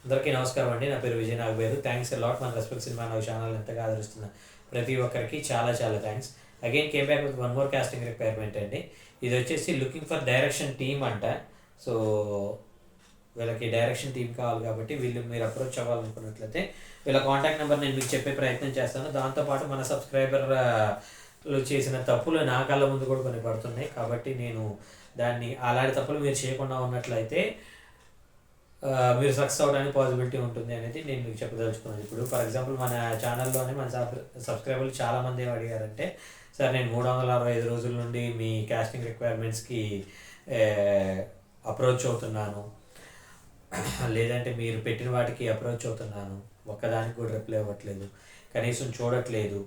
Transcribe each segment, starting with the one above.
అందరికీ నమస్కారం అండి. నా పేరు Vijay Nagaberu. Thanks a lot మన రెస్పెక్ట్ సినిమా నా ఛానల్ ఎంతగా ఆదరిస్తున్న ప్రతి ఒక్కరికి చాలా చాలా thanks. Again came back with one more casting requirement అండి. ఇది వచ్చేసి లుకింగ్ ఫర్ డైరెక్షన్ టీమ్ అంట. సో వీళ్ళకి డైరెక్షన్ టీం కావాలి కాబట్టి మీరు అప్రోచ్ అవ్వాలనుకున్నట్లయితే వీళ్ళ కాంటాక్ట్ నెంబర్ నేను మీకు చెప్పే ప్రయత్నం చేస్తాను. దాంతోపాటు మన సబ్స్క్రైబర్లు చేసిన తప్పులు నా కళ్ళ ముందు కూడా కొన్ని పడుతున్నాయి కాబట్టి నేను అలాంటి తప్పులు మీరు చేయకుండా ఉన్నట్లయితే మీరు సక్సెస్ అవ్వడానికి పాసిబిలిటీ ఉంటుంది అనేది నేను మీకు చెప్పదలుచుకున్నాను. ఇప్పుడు ఫర్ ఎగ్జాంపుల్ మన ఛానల్లోనే మన సబ్స్క్రైబర్లు చాలామంది ఏం అడిగారంటే, సార్ నేను 365 రోజుల నుండి మీ కాస్టింగ్ రిక్వైర్మెంట్స్కి అప్రోచ్ అవుతున్నాను, లేదంటే మీరు పెట్టిన వాటికి అప్రోచ్ అవుతున్నాను, ఒక్కదానికి కూడా రిప్లై ఇవ్వట్లేదు, కనీసం చూడట్లేదు,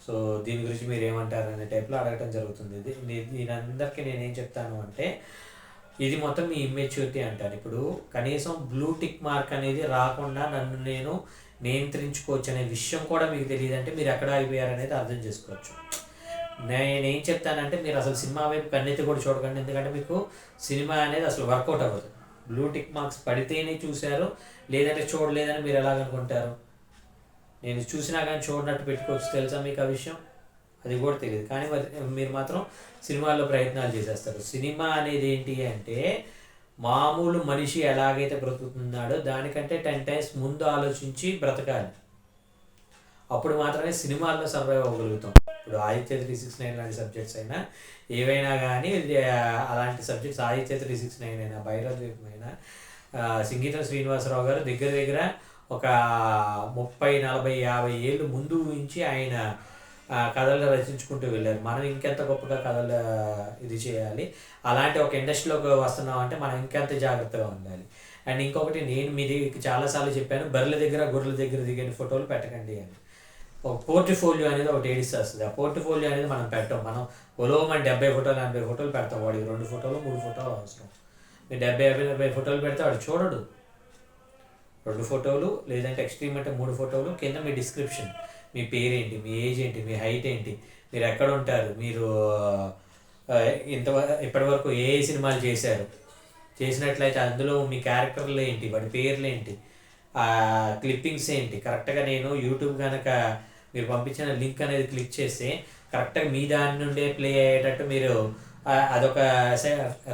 సో దీని గురించి మీరు ఏమంటారు అనే టైప్లో అడగటం జరుగుతుంది. దీని అందరికీ నేనేం చెప్తాను అంటే, ఇది మొత్తం మీ ఇమ్మెచ్యూరిటీ అంటారు. ఇప్పుడు కనీసం బ్లూ టిక్ మార్క్ అనేది రాకుండా నన్ను నేను నియంత్రించుకోవచ్చు అనే విషయం కూడా మీకు తెలియదు అంటే మీరు ఎక్కడ అయిపోయారనేది అర్థం చేసుకోవచ్చు. నేనేం చెప్తానంటే, మీరు అసలు సినిమా వైపు కన్నెత్తి కూడా చూడకండి, ఎందుకంటే మీకు సినిమా అనేది అసలు వర్కౌట్ అవ్వదు. బ్లూ టిక్ మార్క్స్ పడితేనే చూశారు, లేదంటే చూడలేదని మీరు ఎలాగనుకుంటారు? నేను చూసినా కానీ చూడనట్టు పెట్టుకోవచ్చు, తెలుసా మీకు ఆ విషయం? అది కూడా తెలియదు. కానీ మీరు మాత్రం సినిమాల్లో ప్రయత్నాలు చేసేస్తారు. సినిమా అనేది ఏంటి అంటే, మామూలు మనిషి ఎలాగైతే బ్రతుకుతున్నాడో దానికంటే 10 టైమ్స్ ముందు ఆలోచించి బ్రతకాలి. అప్పుడు మాత్రమే సినిమాల్లో సర్వైవ్ అవ్వగలుగుతాం. ఇప్పుడు ఆదిత్య 369 లాంటి సబ్జెక్ట్స్ అయినా ఏవైనా కానీ అలాంటి సబ్జెక్ట్స్, ఆదిత్య 369 అయినా, భైరవద్వీపం అయినా, సంగీతం శ్రీనివాసరావు గారు దగ్గర దగ్గర ఒక 30, 40, 50 ఏళ్ళు ముందు నుంచి ఆయన కథలు రచించుకుంటూ వెళ్ళారు. మనం ఇంకెంత గొప్పగా కథలు ఇది చేయాలి. అలాంటి ఒక ఇండస్ట్రీలోకి వస్తున్నాం అంటే మనం ఇంకెంత జాగ్రత్తగా ఉండాలి. అండ్ ఇంకొకటి, నేను మీది చాలాసార్లు చెప్పాను, బర్రెల దగ్గర గొర్రెల దగ్గర దిగిన ఫోటోలు పెట్టకండి అని. ఒక పోర్ట్ఫోలియో అనేది ఒకటి ఏడిస్తే వస్తుంది. ఆ పోర్ట్ఫోలియో అనేది మనం పెట్టాం. మనం మన 70 ఫోటోలు 80 ఫోటోలు పెడతాం. వాడికి 2 ఫోటోలు 3 ఫోటోలు అవసరం. మీరు 70 ఫోటోలు పెడితే వాడు చూడడు. 2 ఫోటోలు, లేదంటే ఎక్స్ట్రీమ్ అంటే 3 ఫోటోలు, కింద మీ డిస్క్రిప్షన్, మీ పేరేంటి, మీ ఏజ్ ఏంటి, మీ హైట్ ఏంటి, మీరు ఎక్కడ ఉంటారు, మీరు ఇప్పటివరకు ఏ సినిమాలు చేసినట్లయితే అందులో మీ క్యారెక్టర్లు ఏంటి, వాడి పేర్లు ఏంటి, క్లిప్పింగ్స్ ఏంటి. కరెక్ట్గా నేను యూట్యూబ్ కనుక మీరు పంపించిన లింక్ అనేది క్లిక్ చేస్తే కరెక్ట్గా మీ దాని నుండే ప్లే అయ్యేటట్టు మీరు అదొక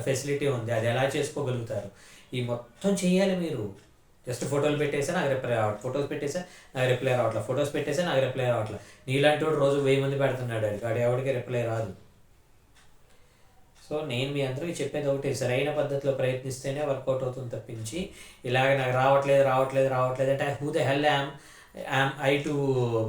ఫెసిలిటీ ఉంది. అది ఎలా చేసుకోగలుగుతారు? ఈ మొత్తం చేయాలి మీరు. జస్ట్ ఫోటోలు పెట్టేసా నాకు రిప్లై రావట్లేదు, ఫొటోస్ పెట్టేసా నాకు రిప్లై రావట్లేదు, ఫొటోస్ పెట్టేసా నాకు రిప్లై రావట్లేదు. నీలాంటి వాడు రోజు 1000 మంది పెడుతున్నాడు, వాడు ఎవరికి రిప్లై రాదు. సో నేను మీ అందరికీ చెప్పేది ఒకటి, సరైన పద్ధతిలో ప్రయత్నిస్తేనే వర్కౌట్ అవుతుంది తప్పించి ఇలాగ నాకు రావట్లేదు అంటే who the hell am I to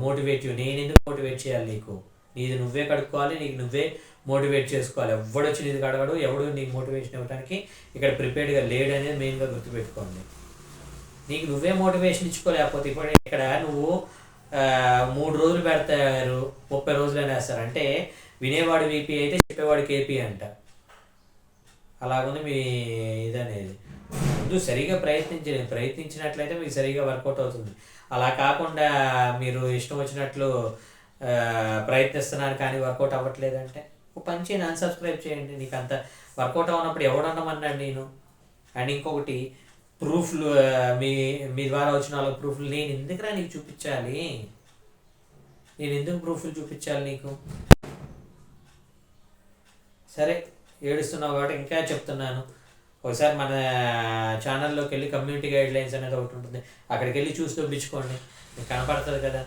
motivate you. నేను ఎందుకు మోటివేట్ చేయాలి నీకు? నీది నువ్వే కడుక్కోవాలి, నీకు నువ్వే మోటివేట్ చేసుకోవాలి. ఎవడొచ్చి నీది కడగడు, ఎవడు నీకు మోటివేషన్ ఇవ్వడానికి ఇక్కడ ప్రిపేర్డ్గా లేడు అనేది మెయిన్గా గుర్తుపెట్టుకోండి. నీకు నువ్వే మోటివేషన్ ఇచ్చుకోలేకపోతే ఇప్పుడు ఇక్కడ నువ్వు 3 రోజులు పెడతారు, 30 రోజులైనా వేస్తారు అంటే వినేవాడు వీపీ అయితే చెప్పేవాడు కేపీ అంట. అలాగుంది మీ ఇదనేది. ముందు సరిగా ప్రయత్నించినట్లయితే మీకు సరిగా వర్కౌట్ అవుతుంది. అలా కాకుండా మీరు ఇష్టం వచ్చినట్లు ప్రయత్నిస్తున్నారు కానీ వర్కౌట్ అవ్వట్లేదంటే ఒక పని చేయండి, అన్సబ్స్క్రైబ్ చేయండి. నీకు అంత వర్కౌట్ అవ్వనప్పుడు ఎవడన్నామన్నాడు నేను? అండ్ ఇంకొకటి, ప్రూఫ్లు మీ ద్వారా వచ్చిన వాళ్ళ ప్రూఫ్లు నేను ఎందుకురా నీకు చూపించాలి? నేను ఎందుకు ప్రూఫ్లు చూపించాలి నీకు? సరే ఏడుస్తున్నావు కాబట్టి ఇంకా చెప్తున్నాను. ఒకసారి మన ఛానల్లోకి వెళ్ళి కమ్యూనిటీ గైడ్ లైన్స్ అనేది ఒకటి ఉంటుంది, అక్కడికి వెళ్ళి చూసి దొబ్బించుకోండి, మీకు కనపడుతుంది కదా.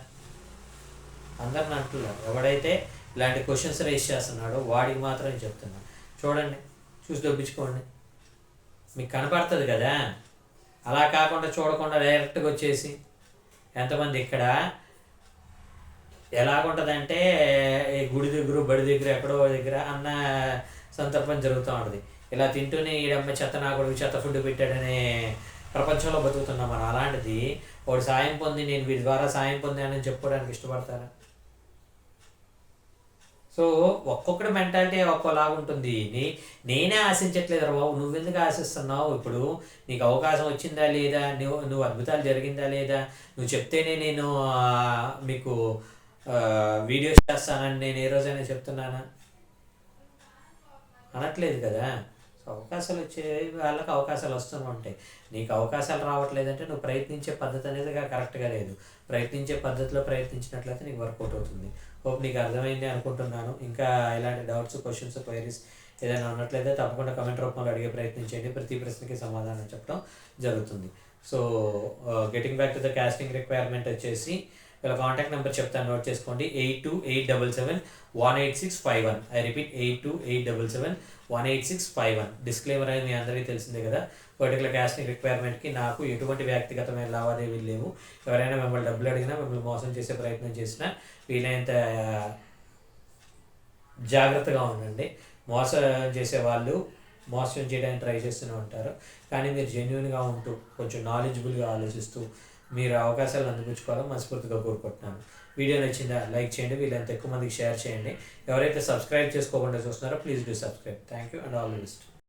అందరిని అంటున్నారు, ఎవడైతే ఇలాంటి క్వశ్చన్స్ రైజ్ చేస్తున్నాడో వాడికి మాత్రం చెప్తున్నాను, చూడండి, చూసి దొబ్బించుకోండి, మీకు కనపడుతుంది కదా. అలా కాకుండా చూడకుండా డైరెక్ట్గా వచ్చేసి ఎంతమంది ఇక్కడ ఎలాగుంటుందంటే గుడి దగ్గర బడి దగ్గర ఎక్కడో దగ్గర అన్న సందర్భం జరుగుతూ ఉంటుంది. ఇలా తింటూనే ఈడమ్మ చెత్త నా కొడుకు చెత్త ఫుడ్ పెట్టాడనే ప్రపంచంలో బతుకుతున్నాం మనం. అలాంటిది వాడు సాయం పొంది నేను వీడి ద్వారా సాయం పొందానని చెప్పుకోవడానికి ఇష్టపడతారా? సో ఒక్కొక్కటి మెంటాలిటీ ఒక్కోలాగా ఉంటుంది. నేనే ఆశించట్లేదు రా బాబు, నువ్వెందుకు ఆశిస్తున్నావు? ఇప్పుడు నీకు అవకాశం వచ్చిందా లేదా, నువ్వు అద్భుతాలు జరిగిందా లేదా, నువ్వు చెప్తేనే నేను మీకు వీడియోస్ చేస్తానని నేను ఏ రోజైనా చెప్తున్నానా? అనట్లేదు కదా. సో అవకాశాలు వచ్చే వాళ్ళకి అవకాశాలు వస్తూనే ఉంటాయి. నీకు అవకాశాలు రావట్లేదంటే నువ్వు ప్రయత్నించే పద్ధతి అనేది కరెక్ట్గా లేదు. ప్రయత్నించే పద్ధతిలో ప్రయత్నించినట్లయితే నీకు వర్కౌట్ అవుతుంది. హోప్ నీకు అర్థమైంది అనుకుంటున్నాను. ఇంకా ఇలాంటి డౌట్స్, క్వశ్చన్స్, క్వైరీస్ ఏదైనా ఉన్నట్లయితే తప్పకుండా కమెంట్ రూపంలో అడిగే ప్రయత్నం చేయండి. ప్రతి ప్రశ్నకి సమాధానం చెప్పడం జరుగుతుంది. So getting back to the casting requirement వచ్చేసి వీళ్ళ కాంటాక్ట్ నెంబర్ చెప్తాను, నోట్ చేసుకోండి. 8287718651. I repeat 8287718651. డిస్క్లైమర్ అనేది మీ అందరికీ తెలిసిందే కదా. పర్టికులర్ కాస్టింగ్ రిక్వైర్మెంట్కి నాకు ఎటువంటి వ్యక్తిగతమైన లావాదేవీలు లేవు. ఎవరైనా మిమ్మల్ని డబ్బులు అడిగినా, మిమ్మల్ని మోసం చేసే ప్రయత్నం చేసినా వీలైనంత జాగ్రత్తగా ఉండండి. మోసం చేసేవాళ్ళు మోసం చేయడానికి ట్రై చేస్తూనే ఉంటారు. కానీ మీరు జెన్యున్గా ఉంటూ కొంచెం నాలెడ్జబుల్గా ఆలోచిస్తూ మీరు అవకాశాలు అందిపుచ్చుకోవాలని మనస్ఫూర్తిగా కోరుకుంటున్నాను. వీడియో నచ్చిందా లైక్ చేయండి, వీళ్ళంత ఎక్కువ మందికి షేర్ చేయండి. ఎవరైతే సబ్స్క్రైబ్ చేసుకోకుండా చూస్తున్నారో please do subscribe. Thank you and all the best.